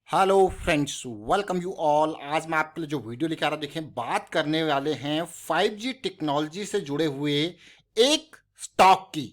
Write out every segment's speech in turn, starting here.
Hello friends, welcome you all. आज मैं आपके लिए जो वीडियो लेकर आ रहा हूं, देखें, बात करने वाले हैं 5G टेक्नोलॉजी से जुड़े हुए एक स्टॉक की,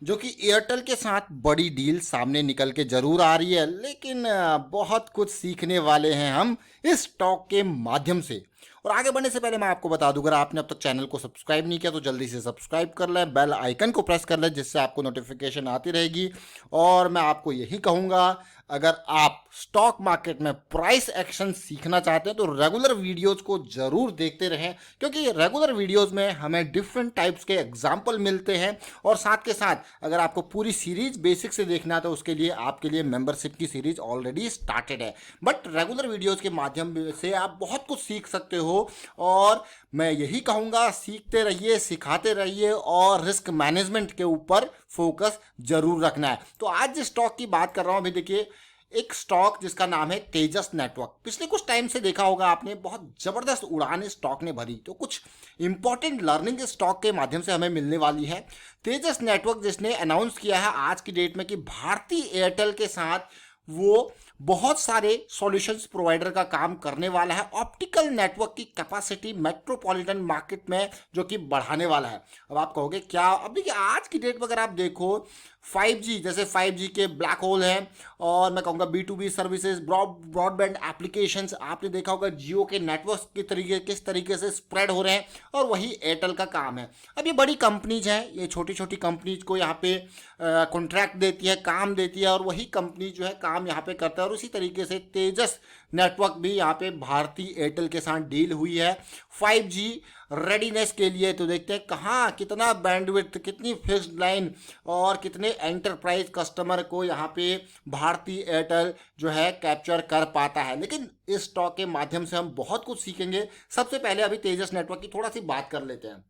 जो कि एयरटेल के साथ बड़ी डील सामने निकल के जरूर आ रही है, लेकिन बहुत कुछ सीखने वाले हैं हम इस स्टॉक के माध्यम से। और आगे बढ़ने से पहले मैं आपको बता दूं, अगर आपने अब तक चैनल को सब्सक्राइब नहीं किया तो जल्दी से सब्सक्राइब कर लें, बेल आइकन को प्रेस कर लें, जिससे आपको नोटिफिकेशन आती रहेगी। और मैं आपको यही कहूंगा, अगर आप स्टॉक मार्केट में प्राइस एक्शन सीखना चाहते हैं तो रेगुलर वीडियोस को जरूर देखते रहें, क्योंकि रेगुलर वीडियोस में हमें डिफरेंट टाइप्स के एग्जाम्पल मिलते हैं। और साथ के साथ अगर आपको पूरी सीरीज बेसिक से देखना है तो उसके लिए आपके लिए मेंबरशिप की सीरीज ऑलरेडी स्टार्टेड है। बट रेगुलर वीडियोस के माध्यम से आप बहुत कुछ सीख सकते हो। और मैं यही कहूंगा, सीखते रहिए, सिखाते रहिए और रिस्क मैनेजमेंट के ऊपर फोकस जरूर रखना है। तो आज जिस स्टॉक की बात कर रहा हूं, अभी देखिए, एक स्टॉक जिसका नाम है तेजस नेटवर्क। पिछले कुछ टाइम से देखा होगा आपने, बहुत जबरदस्त उड़ान इस स्टॉक ने भरी। तो कुछ इंपॉर्टेंट लर्निंग इस स्टॉक के माध्यम से हमें मिलने वाली है। तेजस नेटवर्क जिसने अनाउंस किया है आज की डेट में कि भारतीय एयरटेल के साथ वो बहुत सारे सॉल्यूशंस प्रोवाइडर का काम करने वाला है, ऑप्टिकल नेटवर्क की कैपेसिटी मेट्रोपॉलिटन मार्केट में जो कि बढ़ाने वाला है। अब आप कहोगे क्या? अब देखिए, आज की डेट में अगर आप देखो, 5G, जैसे 5G के ब्लैक होल हैं, और मैं कहूँगा B2B सर्विसेज, ब्रॉडबैंड एप्लीकेशंस, आपने देखा होगा जियो के नेटवर्क के तरीके किस तरीके से स्प्रेड हो रहे हैं, और वही एयरटेल का काम है। अब ये बड़ी कंपनीज हैं, ये छोटी छोटी कंपनीज को यहाँ पे कॉन्ट्रैक्ट देती है, काम देती है, और वही कंपनी जो है काम यहाँ पे करता है। और उसी तरीके से तेजस नेटवर्क भी यहाँ पे भारतीय एयरटेल के साथ डील हुई है 5G रेडीनेस के लिए। तो देखते हैं कहाँ कितना बैंडविड्थ, कितनी फिक्स्ड लाइन और कितने एंटरप्राइज कस्टमर को यहाँ पे भारतीय एयरटेल जो है कैप्चर कर पाता है। लेकिन इस स्टॉक के माध्यम से हम बहुत कुछ सीखेंगे। सबसे पहले अभी तेजस नेटवर्क की थोड़ा सी बात कर लेते हैं।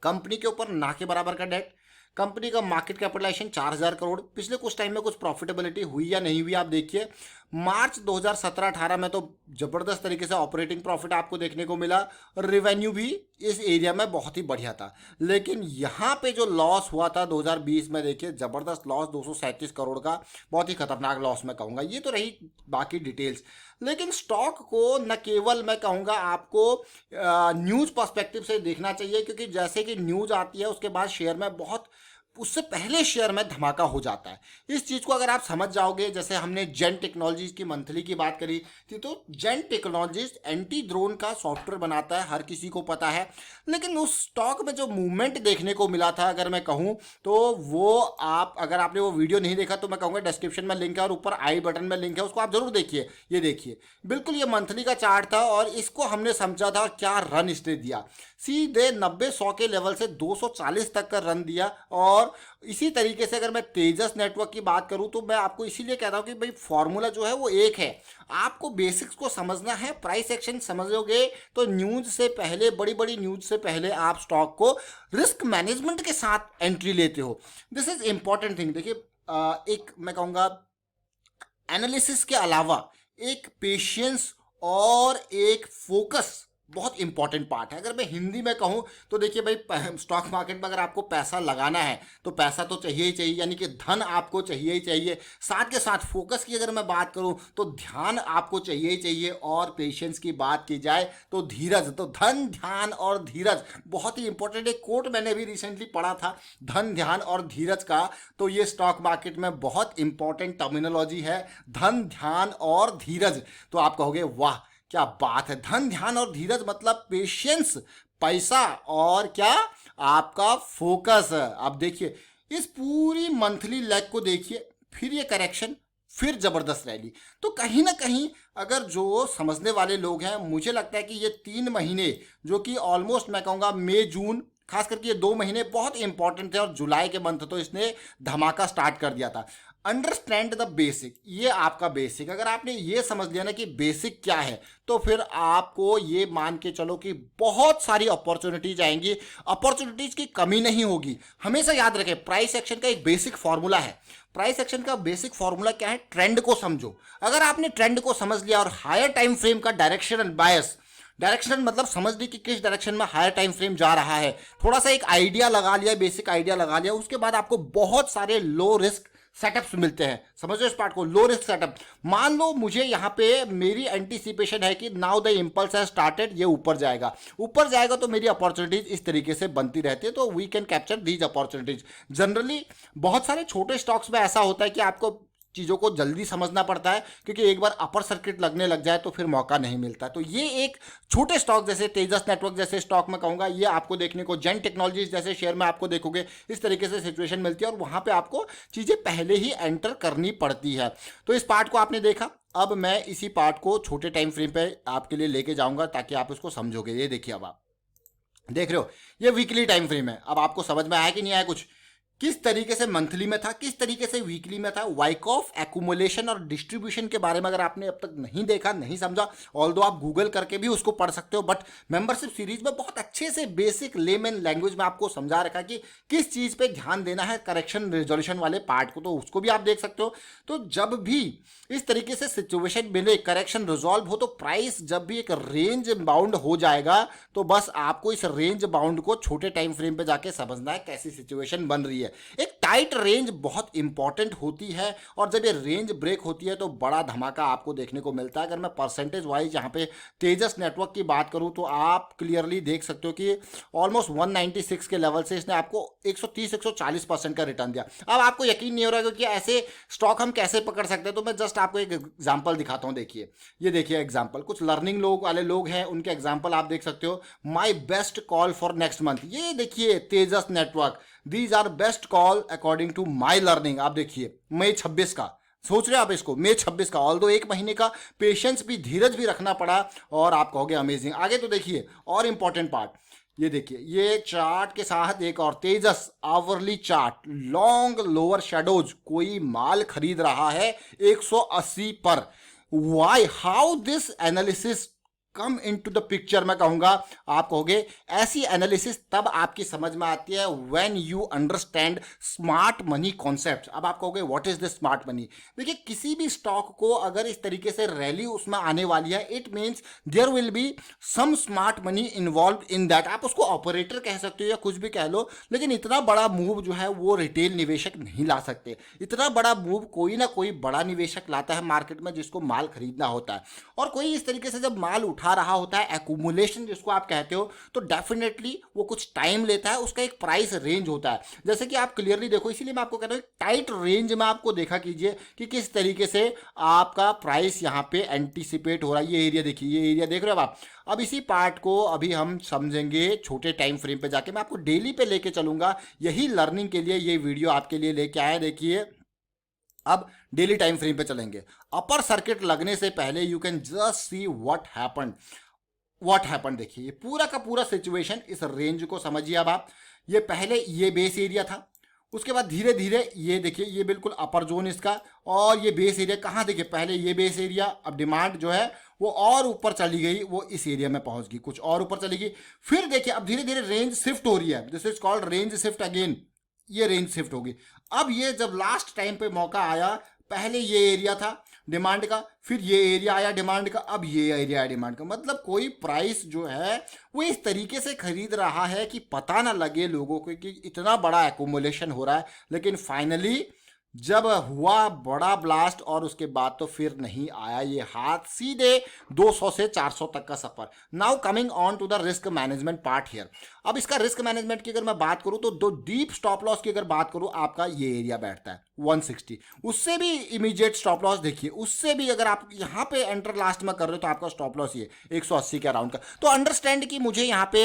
कंपनी के ऊपर ना के बराबर का डेट, कंपनी का मार्केट कैपिटलाइजेशन 4000 करोड़। पिछले कुछ टाइम में कुछ प्रॉफिटेबिलिटी हुई या नहीं हुई आप देखिए, मार्च 2017-18 में तो जबरदस्त तरीके से ऑपरेटिंग प्रॉफिट आपको देखने को मिला, रेवेन्यू भी इस एरिया में बहुत ही बढ़िया था। लेकिन यहाँ पे जो लॉस हुआ था 2020 में, देखिए जबरदस्त लॉस, 237 करोड़ का, बहुत ही खतरनाक लॉस मैं कहूँगा। ये तो रही बाकी डिटेल्स। लेकिन स्टॉक को न केवल मैं कहूँगा आपको न्यूज़ पर्सपेक्टिव से देखना चाहिए, क्योंकि जैसे कि न्यूज़ आती है उसके बाद शेयर में बहुत, उससे पहले शेयर में धमाका हो जाता है। इस चीज़ को अगर आप समझ जाओगे, जैसे हमने जेन टेक्नोलॉजीज की मंथली की बात करी थी, तो जेन टेक्नोलॉजीज एंटी ड्रोन का सॉफ्टवेयर बनाता है, हर किसी को पता है। लेकिन उस स्टॉक में जो मूवमेंट देखने को मिला था, अगर मैं कहूँ तो वो, आप अगर आपने वो वीडियो नहीं देखा तो मैं कहूँगा डिस्क्रिप्शन में लिंक है और ऊपर आई बटन में लिंक है, उसको आप जरूर देखिए। ये देखिए, बिल्कुल ये मंथली का चार्ट था और इसको हमने समझा था, और क्या रन इसने दिया, सीधे 90-100 के लेवल से 240 तक का रन दिया। और इसी तरीके से अगर मैं तेजस नेटवर्क की बात करूं तो मैं आपको इसीलिए कह रहा हूं कि भाई फॉर्मूला जो है वो एक है, आपको बेसिक्स को समझना है। प्राइस एक्शन समझोगे तो न्यूज से पहले, बड़ी बड़ी न्यूज से पहले आप स्टॉक को रिस्क मैनेजमेंट के साथ एंट्री लेते हो। This is important thing. देखिए, एक मैं कहूँगा एनालिसिस के अलावा एक पेशेंस और एक फोकस बहुत इंपॉर्टेंट पार्ट है। अगर मैं हिंदी में कहूँ तो देखिए भाई, स्टॉक मार्केट में अगर आपको पैसा लगाना है तो पैसा तो चाहिए ही चाहिए, यानी कि धन आपको चाहिए ही चाहिए। साथ के साथ फोकस की अगर मैं बात करूँ तो ध्यान आपको चाहिए ही चाहिए, और पेशेंस की बात की जाए तो धीरज। तो धन, ध्यान और धीरज बहुत ही इंपॉर्टेंट। एक कोट मैंने भी रिसेंटली पढ़ा था, धन, ध्यान और धीरज का। तो ये स्टॉक मार्केट में बहुत इंपॉर्टेंट टर्मिनोलॉजी है, धन, ध्यान और धीरज। तो आप कहोगे वाह क्या बात है, धन, ध्यान और धीरज मतलब पेशेंस, पैसा और क्या, आपका फोकस। आप देखिए इस पूरी मंथली लेग को देखिए, फिर ये करेक्शन, फिर जबरदस्त रैली। तो कहीं ना कहीं अगर जो समझने वाले लोग हैं, मुझे लगता है कि ये 3 महीने जो कि ऑलमोस्ट मैं कहूँगा मई जून, खास करके ये 2 महीने बहुत इंपॉर्टेंट थे, और जुलाई के मंथ तो इसने धमाका स्टार्ट कर दिया था। अंडरस्टैंड द बेसिक, ये आपका बेसिक, अगर आपने ये समझ लिया ना कि बेसिक क्या है, तो फिर आपको ये मान के चलो कि बहुत सारी अपॉर्चुनिटीज आएंगी, अपॉर्चुनिटीज की कमी नहीं होगी। हमेशा याद रखें, प्राइस एक्शन का एक बेसिक फॉर्मूला है। प्राइस एक्शन का बेसिक फॉर्मूला क्या है? ट्रेंड को समझो। अगर आपने ट्रेंड को समझ लिया और हायर टाइम फ्रेम का डायरेक्शनल बायस, डायरेक्शन मतलब समझ ली कि किस डायरेक्शन में हायर टाइम फ्रेम जा रहा है, थोड़ा सा एक आइडिया लगा लिया, बेसिक आइडिया लगा लिया, उसके बाद आपको बहुत सारे लो रिस्क सेटअप्स मिलते हैं, समझ लो इस पार्ट को, लो रिस्क सेटअप। मान लो मुझे यहाँ पे मेरी एंटीसिपेशन है कि now the impulse has started, ये ऊपर जाएगा, ऊपर जाएगा तो मेरी अपॉर्चुनिटीज इस तरीके से बनती रहती है, तो we can capture these opportunities. Generally बहुत सारे छोटे स्टॉक्स में ऐसा होता है कि आपको चीज़ों को जल्दी समझना पड़ता है, क्योंकि एक बार अपर सर्किट लगने लग जाए तो फिर मौका नहीं मिलता। तो ये एक छोटे स्टॉक जैसे तेजस नेटवर्क जैसे स्टॉक में कहूँगा, ये आपको देखने को, जेन टेक्नोलॉजीज जैसे शेयर में आपको देखोगे इस तरीके से सिचुएशन मिलती है, और वहाँ पे आपको चीज़ें पहले ही एंटर करनी पड़ती है। तो इस पार्ट को आपने देखा, अब मैं इसी पार्ट को छोटे टाइम फ्रेम पे आपके लिए लेके जाऊँगा ताकि आप उसको समझोगे। ये देखिए, अब आप देख रहे हो ये वीकली टाइम फ्रेम है। अब आपको समझ में आया कि नहीं आया कुछ, किस तरीके से मंथली में था, किस तरीके से वीकली में था। वाइकॉफ एक्यूमुलेशन और डिस्ट्रीब्यूशन के बारे में अगर आपने अब तक नहीं देखा, नहीं समझा, ऑल्दो आप गूगल करके भी उसको पढ़ सकते हो, बट मेंबरशिप सीरीज में बहुत अच्छे से बेसिक लेमन लैंग्वेज में आपको समझा रखा कि किस चीज़ पे ध्यान देना है, करेक्शन रेजोल्यूशन वाले पार्ट को, तो उसको भी आप देख सकते हो। तो जब भी इस तरीके से सिचुएशन मिले, करेक्शन रिजॉल्व हो, तो प्राइस जब भी एक रेंज बाउंड हो जाएगा, तो बस आपको इस रेंज बाउंड को छोटे टाइम फ्रेम पे जाके समझना है कैसी सिचुएशन बन रही है। एक टाइट रेंज बहुत इंपॉर्टेंट होती है, और जब ये रेंज ब्रेक होती है तो बड़ा धमाका आपको देखने को मिलता है। अगर मैं परसेंटेज वाइज यहाँ पे तेजस नेटवर्क की बात करूँ तो आप क्लियरली देख सकते हो कि ऑलमोस्ट 196 के लेवल से इसने आपको 130-140% का रिटर्न दिया। अब आपको यकीन नहीं हो रहा कि ऐसे स्टॉक हम कैसे पकड़ सकते हैं, तो मैं जस्ट आपको एक एग्जाम्पल दिखाता हूँ। देखिए, ये देखिए एग्जाम्पल, कुछ लर्निंग लोग वाले लोग हैं, उनके एग्जाम्पल आप देख सकते हो। My best call for next month, ये देखिए Tejas network, these are best call according to my learning. आप देखिए मई 26 का, सोच रहे हो आप इसको, मई 26 का, ऑल्दो एक महीने का पेशेंस भी, धीरज भी रखना पड़ा, और आप कहोगे अमेजिंग। आगे तो देखिए और इंपॉर्टेंट पार्ट, ये देखिए ये चार्ट के साथ एक और Tejas hourly chart, long lower shadows, कोई माल खरीद रहा है 180 पर। Why, how this analysis come in to the picture, मैं कहूंगा आप कहोगे ऐसी एनालिसिस तब आपकी समझ में आती है when you understand smart money concept. अब आप कहोगे what is this smart money. देखिए, किसी भी स्टॉक को अगर इस तरीके से रैली उसमें आने वाली है, it means there will be some smart money involve in that. आप उसको ऑपरेटर कह सकते हो या कुछ भी कह लो, लेकिन इतना बड़ा मूव जो है वो रिटेल निवेशक नहीं ला सकते। इतना बड़ा मूव कोई ना कोई बड़ा निवेशक लाता है मार्केट में, जिसको माल खरीदना होता है, और कोई इस तरीके से जब माल उठा रहा होता है, एक्यूमुलेशन जिसको आप कहते हो, तो डेफिनेटली वो कुछ टाइम लेता है, उसका एक प्राइस रेंज होता है। जैसे कि आप क्लियरली देखो, इसीलिए मैं आपको कहता हूँ टाइट रेंज में आपको देखा कीजिए कि किस तरीके से आपका प्राइस यहाँ पे एंटीसिपेट हो रहा है। ये एरिया देखिए, ये एरिया देख रहे हो आप। अब इसी पार्ट को अभी हम समझेंगे छोटे टाइम फ्रेम पे जाके, मैं आपको डेली पे लेके चलूंगा, यही लर्निंग के लिए ये वीडियो आपके लिए लेके आए। देखिए, अब डेली टाइम फ्रेम पे चलेंगे। अपर सर्किट लगने से पहले you can just see what happen. देखिए, ये पूरा का पूरा सिचुएशन, इस रेंज को समझिए। अब आप, ये पहले ये बेस एरिया था, उसके बाद धीरे धीरे ये देखिए, ये बिल्कुल अपर जोन इसका, और ये बेस एरिया कहाँ, देखिए पहले ये बेस एरिया, अब डिमांड जो है वो और ऊपर चली गई, वो इस एरिया में पहुंच गई, कुछ और ऊपर चली गई। फिर देखिए अब धीरे धीरे रेंज शिफ्ट हो रही है, this is called range shift again, ये रेंज शिफ्ट होगी। अब ये जब लास्ट टाइम पे मौका आया, पहले ये एरिया था डिमांड का, फिर ये एरिया आया डिमांड का, अब ये एरिया आया डिमांड का। मतलब कोई प्राइस जो है वो इस तरीके से खरीद रहा है कि पता ना लगे लोगों को कि इतना बड़ा एक्यूमुलेशन हो रहा है, लेकिन फाइनली जब हुआ बड़ा ब्लास्ट और उसके बाद तो फिर नहीं आया ये हाथ, सीधे 200 से 400 तक का सफर। Now coming on to the risk management part here. अब इसका रिस्क मैनेजमेंट की अगर मैं बात करूं तो दो डीप स्टॉप लॉस की अगर बात करूं, आपका ये एरिया बैठता है 160, उससे भी इमीडिएट स्टॉप लॉस देखिए, उससे भी अगर आप यहाँ पे एंटर लास्ट में कर रहे हो तो आपका स्टॉप लॉस ये 180 के अराउंड का। तो अंडरस्टैंड कि मुझे यहाँ पे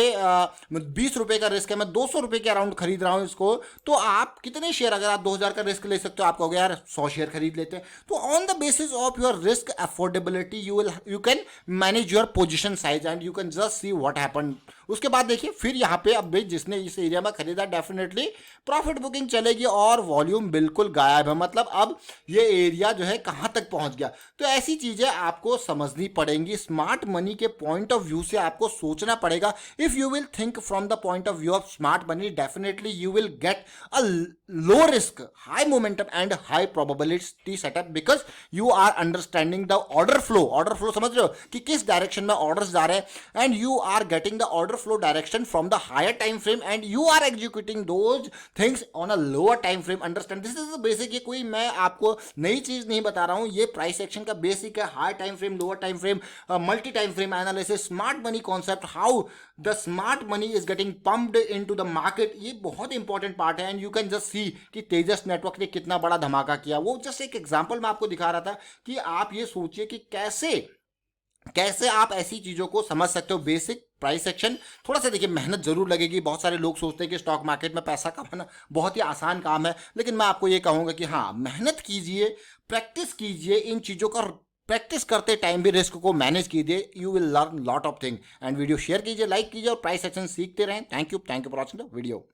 20 रुपए का रिस्क है, मैं 200 रुपए के अराउंड खरीद रहा हूँ इसको, तो आप कितने शेयर, अगर आप 2000 का रिस्क ले सकते हो, आप कहोगे यार 100 शेयर खरीद लेते हैं। तो on the basis of your risk affordability you can manage your position size and you can just see what happen. उसके बाद देखिए, फिर यहाँ पे अब जिसने इस एरिया में खरीदा, डेफिनेटली प्रॉफिट बुकिंग चलेगी और वॉल्यूम बिल्कुल गायब है। मतलब अब ये एरिया जो है कहाँ तक पहुंच गया। तो ऐसी चीजें आपको समझनी पड़ेंगी, स्मार्ट मनी के पॉइंट ऑफ व्यू से आपको सोचना पड़ेगा। If you will think from the point of view of smart money, definitely you will get a low risk, high momentum and high probability setup, because you are understanding the order flow. Order flow समझ रहे हो कि किस direction में orders जा रहे हैं, and you are getting the order flow direction from the higher time frame and you are executing those things on a lower time frame. Understand, this is the basic. ये कोई मैं आपको नई चीज नहीं बता रहा हूं, ये प्राइस एक्शन का बेसिक है. High time frame, lower time frame, multi time frame analysis, smart money concept, how the smart money is getting pumped into the market, ये बहुत इंपॉर्टेंट पार्ट है. And you can just see कि तेजस network ने कितना बड़ा धमाका किया. वो जस्ट एक एग्जांपल मैं आपको दिखा रहा था कि आप ये सोचिए कि कैसे आप ऐसी चीजों को समझ सकते हो. बेसिक प्राइस एक्शन, थोड़ा सा देखिए मेहनत जरूर लगेगी. बहुत सारे लोग सोचते हैं कि स्टॉक मार्केट में पैसा कमाना बहुत ही आसान काम है, लेकिन मैं आपको ये कहूंगा कि हाँ, मेहनत कीजिए, प्रैक्टिस कीजिए इन चीजों का. प्रैक्टिस करते टाइम भी रिस्क को मैनेज कीजिए. You will learn lot of thing. And video share कीजिए, लाइक कीजिए और प्राइस एक्शन सीखते रहें. Thank you for watching the video.